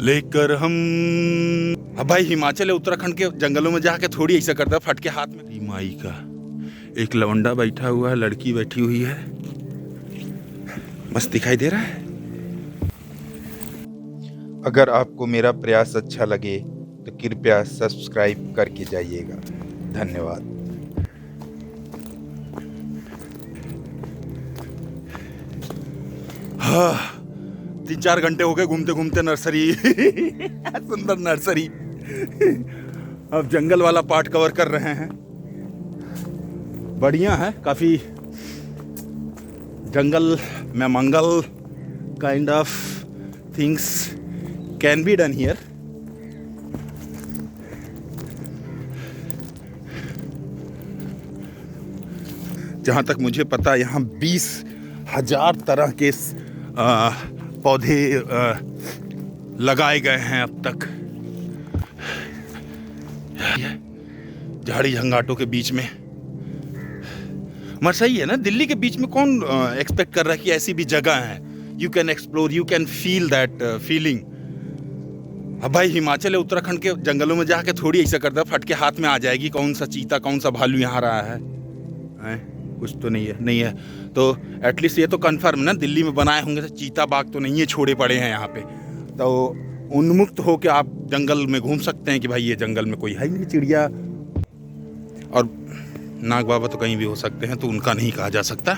लेकर हम। अब भाई हिमाचल या उत्तराखंड के जंगलों में जाके थोड़ी ऐसा करता है फटके हाथ में। माई का एक लवंडा बैठा हुआ है, लड़की बैठी हुई है, मस्त दिखाई दे रहा है। अगर आपको मेरा प्रयास अच्छा लगे तो कृपया सब्सक्राइब करके जाइएगा। धन्यवाद। हाँ, 3-4 घंटे हो गए घूमते घूमते नर्सरी सुंदर नर्सरी। अब जंगल वाला पार्ट कवर कर रहे हैं। बढ़िया है काफी। जंगल में मंगल kind of things can be done here. जहाँ तक मुझे पता यहाँ 20,000 तरह के पौधे लगाए गए हैं अब तक, झाड़ी झंगाटों के बीच में। मगर सही है ना, दिल्ली के बीच में कौन एक्सपेक्ट कर रहा है कि ऐसी भी जगह है। You can explore, you can feel that feeling. अब भाई हिमाचल या उत्तराखंड के जंगलों में जाके थोड़ी ऐसा करता है फटके हाथ में आ जाएगी कौन सा चीता कौन सा भालू यहाँ रहा है। कुछ तो नहीं है तो एटलीस्ट ये तो कंफर्म ना, दिल्ली में बनाए होंगे तो चीता बाघ तो नहीं है छोड़े पड़े हैं यहाँ पे। तो उन्मुक्त हो के आप जंगल में घूम सकते हैं कि भाई ये जंगल में कोई है नहीं। चिड़िया और नाग बाबा तो कहीं भी हो सकते हैं, तो उनका नहीं कहा जा सकता।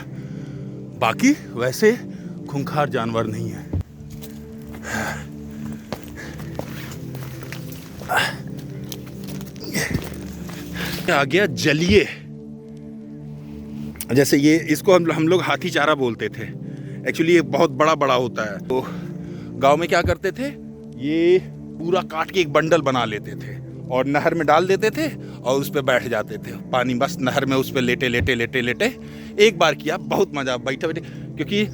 बाकी वैसे खूंखार जानवर नहीं है। आ गया जलिए। जैसे ये इसको हम लोग हाथी चारा बोलते थे। एक्चुअली ये बहुत बड़ा बड़ा होता है। तो गांव में क्या करते थे, ये पूरा काट के एक बंडल बना लेते थे और नहर में डाल देते थे और उस पर बैठ जाते थे। पानी बस नहर में उस पर लेटे लेटे लेटे लेटे। एक बार किया, बहुत मजा, बैठे बैठे, क्योंकि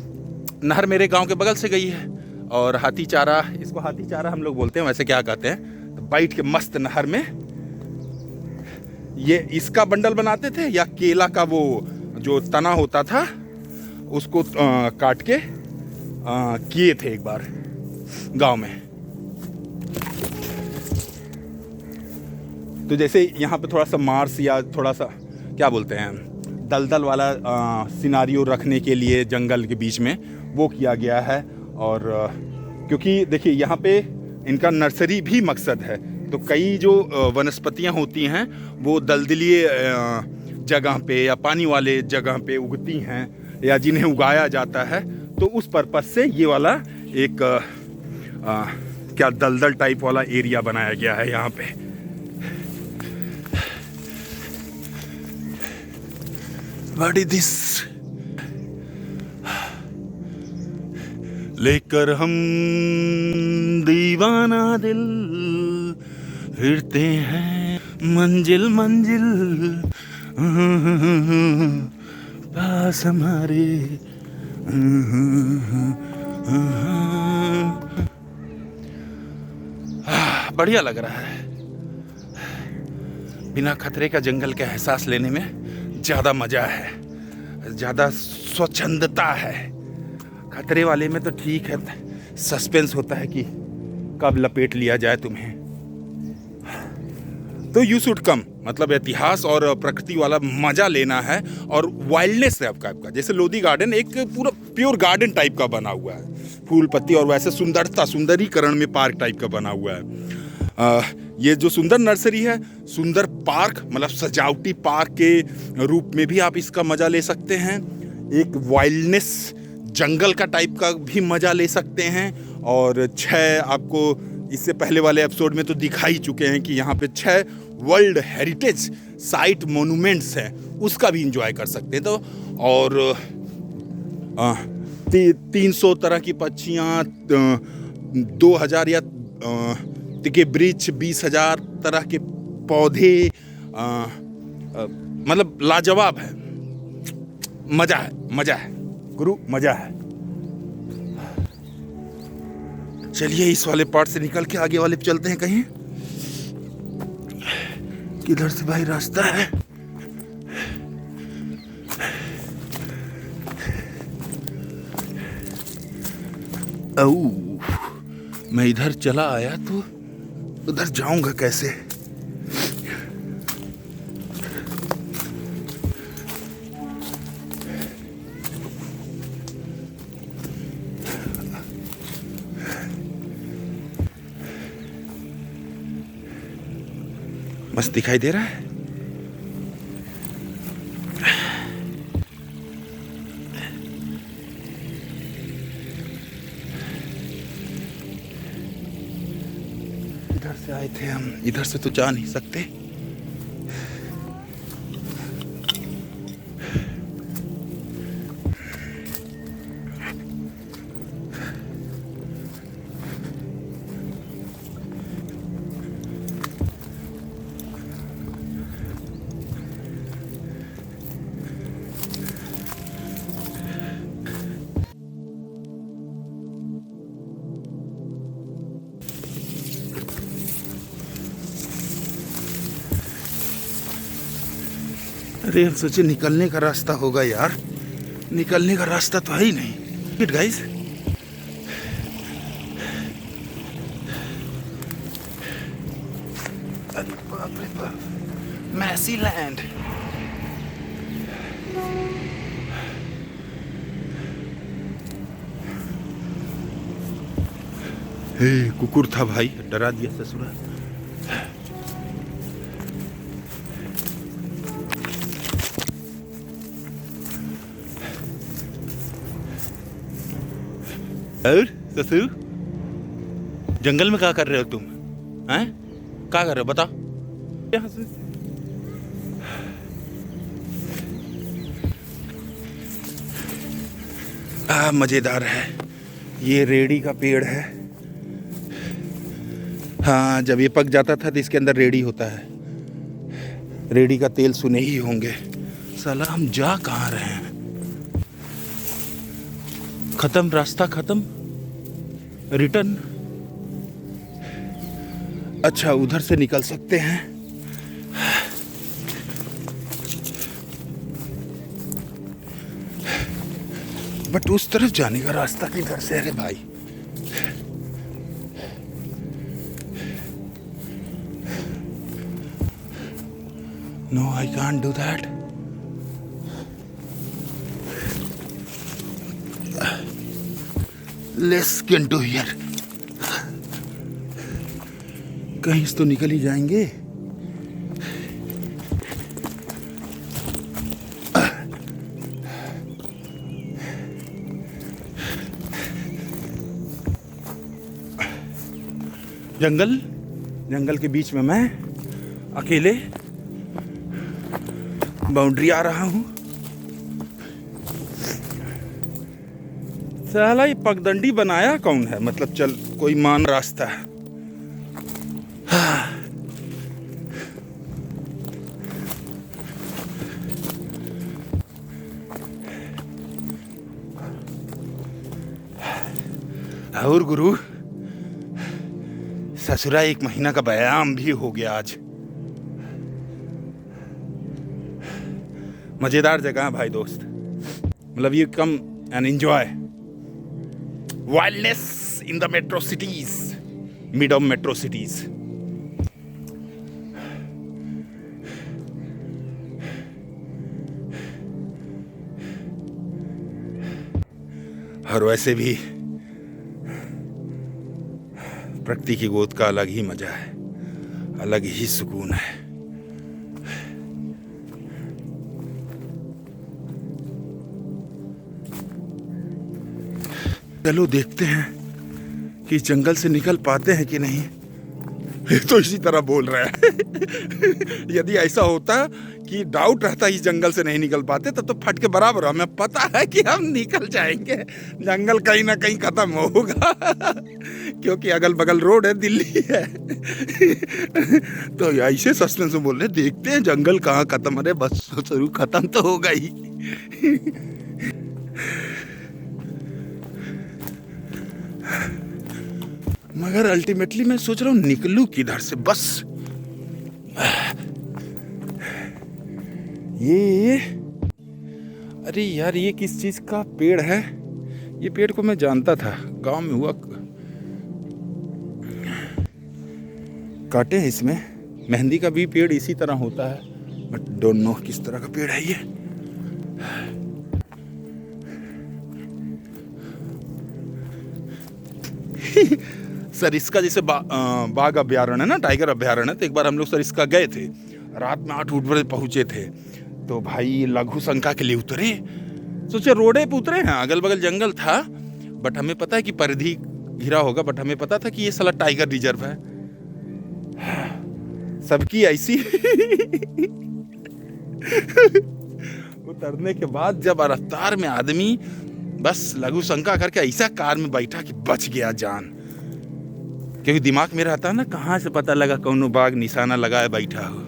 नहर मेरे गांव के बगल से गई है और हाथी चारा, इसको हाथी चारा हम लोग बोलते हैं, वैसे क्या कहते हैं। तो बैठ के मस्त नहर में ये इसका बंडल बनाते थे या केला का वो जो तना होता था उसको काट के किए थे एक बार गांव में। तो जैसे यहाँ पे थोड़ा सा मार्स या थोड़ा सा क्या बोलते हैं दलदल वाला सिनारियो रखने के लिए जंगल के बीच में वो किया गया है। और क्योंकि देखिए यहाँ पे इनका नर्सरी भी मकसद है, तो कई जो वनस्पतियाँ होती हैं वो दलदलीय जगह पे या पानी वाले जगह पे उगती हैं या जिन्हें उगाया जाता है। तो उस पर्पस से ये वाला एक क्या दलदल टाइप वाला एरिया बनाया गया है यहाँ पे। What is this? लेकर हम दीवाना दिल फिरते हैं मंजिल मंजिल पास हमारे। बढ़िया लग रहा है। बिना खतरे का जंगल का एहसास लेने में ज़्यादा मज़ा है, ज़्यादा स्वच्छंदता है। खतरे वाले में तो ठीक है, सस्पेंस होता है कि कब लपेट लिया जाए तुम्हें। तो यू शुड कम, मतलब इतिहास और प्रकृति वाला मजा लेना है और वाइल्डनेस है आपका। जैसे लोधी गार्डन एक पूरा प्योर गार्डन टाइप का बना हुआ है, फूल पत्ती और वैसे सुंदरीकरण में पार्क टाइप का बना हुआ है। ये जो सुंदर नर्सरी है, सुंदर पार्क मतलब सजावटी पार्क के रूप में भी आप इसका मजा ले सकते हैं। एक वाइल्डनेस जंगल का टाइप का भी मजा ले सकते हैं। और 6 आपको इससे पहले वाले एपिसोड में तो दिखा ही चुके हैं कि यहाँ पे 6 वर्ल्ड हेरिटेज साइट मोन्यूमेंट्स हैं, उसका भी इंजॉय कर सकते हैं। तो और 300 तरह की पक्षियाँ, 2000 या के वृक्ष, 20,000 तरह के पौधे, मतलब लाजवाब है। मजा है गुरु, मजा है। चलिए इस वाले पार्ट से निकल के आगे वाले पे चलते हैं। कहीं किधर से भाई रास्ता है? मैं इधर चला आया तो उधर जाऊंगा कैसे? मस्त दिखाई दे रहा है। इधर से आए थे हम, इधर से तो जा नहीं सकते। अरे हम सोचे निकलने का रास्ता होगा यार, निकलने का रास्ता तो है ही नहीं। इट गाइस, अरे बाप रे बाप, मैसी लैंड। हे कुकुर था भाई, डरा दिया ससुरा। और ससुर, जंगल में क्या कर रहे हो तुम? हैं? क्या कर रहे हो बताओ? यहाँ से मजेदार है। ये रेड़ी का पेड़ है। हाँ, जब ये पक जाता था तो इसके अंदर रेड़ी होता है। रेड़ी का तेल सुने ही होंगे। साला हम जा कहाँ रहे हैं? खत्म, रास्ता खत्म, रिटर्न। अच्छा, उधर से निकल सकते हैं। बट उस तरफ जाने का रास्ता किधर से? अरे भाई, no I can't do that. Let's get to here. कहीं से तो निकल ही जाएंगे। जंगल के बीच में मैं अकेले बाउंड्री आ रहा हूं। साला ये पगडंडी बनाया कौन है? मतलब चल कोई मान रास्ता है। और गुरु, ससुरा 1 महीना का व्यायाम भी हो गया आज। मजेदार जगह है भाई दोस्त। मतलब you come and enjoy wildness in the metro cities, mid of metro cities. और वैसे भी प्रकृति की गोद का अलग ही मजा है, अलग ही सुकून है। चलो देखते हैं कि इस जंगल से निकल पाते हैं कि नहीं। ये तो इसी तरह बोल रहा है। यदि ऐसा होता कि डाउट रहता इस जंगल से नहीं निकल पाते तब तो फट के बराबर, हमें पता है कि हम निकल जाएंगे। जंगल कहीं ना कहीं खत्म होगा क्योंकि अगल बगल रोड है, दिल्ली है। तो ऐसे सस्पेंस में बोल रहे, देखते हैं जंगल कहाँ खत्म। अरे बस शुरू खत्म तो होगा ही। मगर अल्टीमेटली मैं सोच रहा हूँ निकलूं किधर से। बस ये, अरे यार, ये किस चीज का पेड़ है? ये पेड़ को मैं जानता था, गांव में हुआ कांटे हैं इसमें। मेहंदी का भी पेड़ इसी तरह होता है, बट डोंट नो किस तरह का पेड़ है ये। सर इसका जैसे बाघ अभ्यारण्य है ना, टाइगर अभ्यारण्य, तो एक बार हम लोग सर इसका गए थे, रात में 8 बजे पहुंचे थे। तो भाई लघु शंका के लिए उतरे, सोचे रोडे पे उतरे हैं, अगल बगल जंगल था, बट हमें पता है कि परिधि घिरा होगा, बट हमें पता था कि ये साला टाइगर रिजर्व है। सबकी ऐसी उतरने के बाद जब रफ्तार में आदमी बस लघु शंका करके ऐसा कार में बैठा कि बच गया जान, क्योंकि दिमाग में रहता है ना, कहाँ से पता लगा कौनो बाघ निशाना लगाए बैठा हो।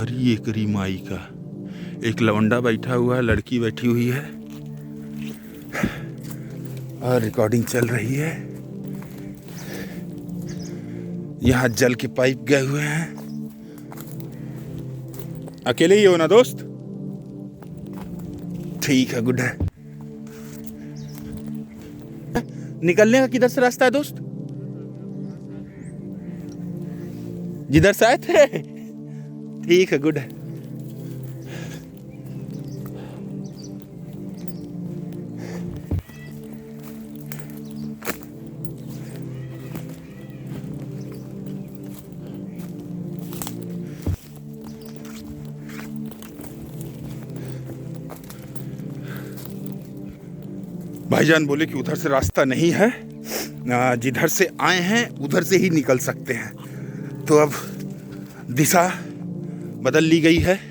अरे ये करी माई का, एक लवंडा बैठा हुआ है, लड़की बैठी हुई है और रिकॉर्डिंग चल रही है। यहाँ जल के पाइप गए हुए हैं। अकेले ही हो ना दोस्त? ठीक है, गुड है। निकलने का किधर से रास्ता है दोस्त? जिधर से आए थे? ठीक है, गुड है। भाईजान बोले कि उधर से रास्ता नहीं है, जिधर से आए हैं उधर से ही निकल सकते हैं। तो अब दिशा बदल ली गई है।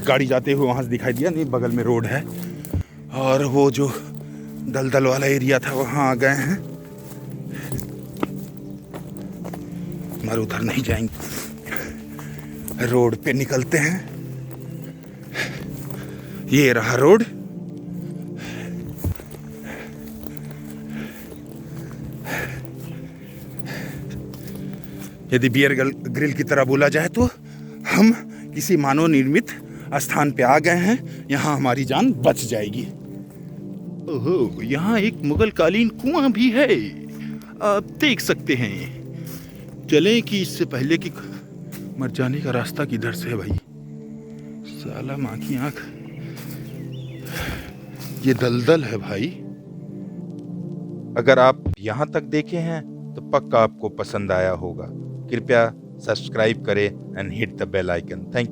गाड़ी जाते हुए वहाँ से दिखाई दिया नहीं, बगल में रोड है, और वो जो दलदल वाला एरिया था वहाँ आ गए हैं, मगर उधर नहीं जाएंगे, रोड पे निकलते हैं। ये रहा रोड। यदि बियर ग्रिल की तरह बोला जाए तो हम किसी मानव निर्मित स्थान पे आ गए हैं, यहाँ हमारी जान बच जाएगी। ओहो, यहाँ एक मुगल कालीन कुआं भी है, आप देख सकते हैं। चलें कि इससे पहले कि मर जाने का रास्ता किधर से है भाई? साला माँ की आंख, ये दलदल है भाई। अगर आप यहाँ तक देखे हैं तो पक्का आपको पसंद आया होगा। कृपया सब्सक्राइब करें and hit the bell icon. Thank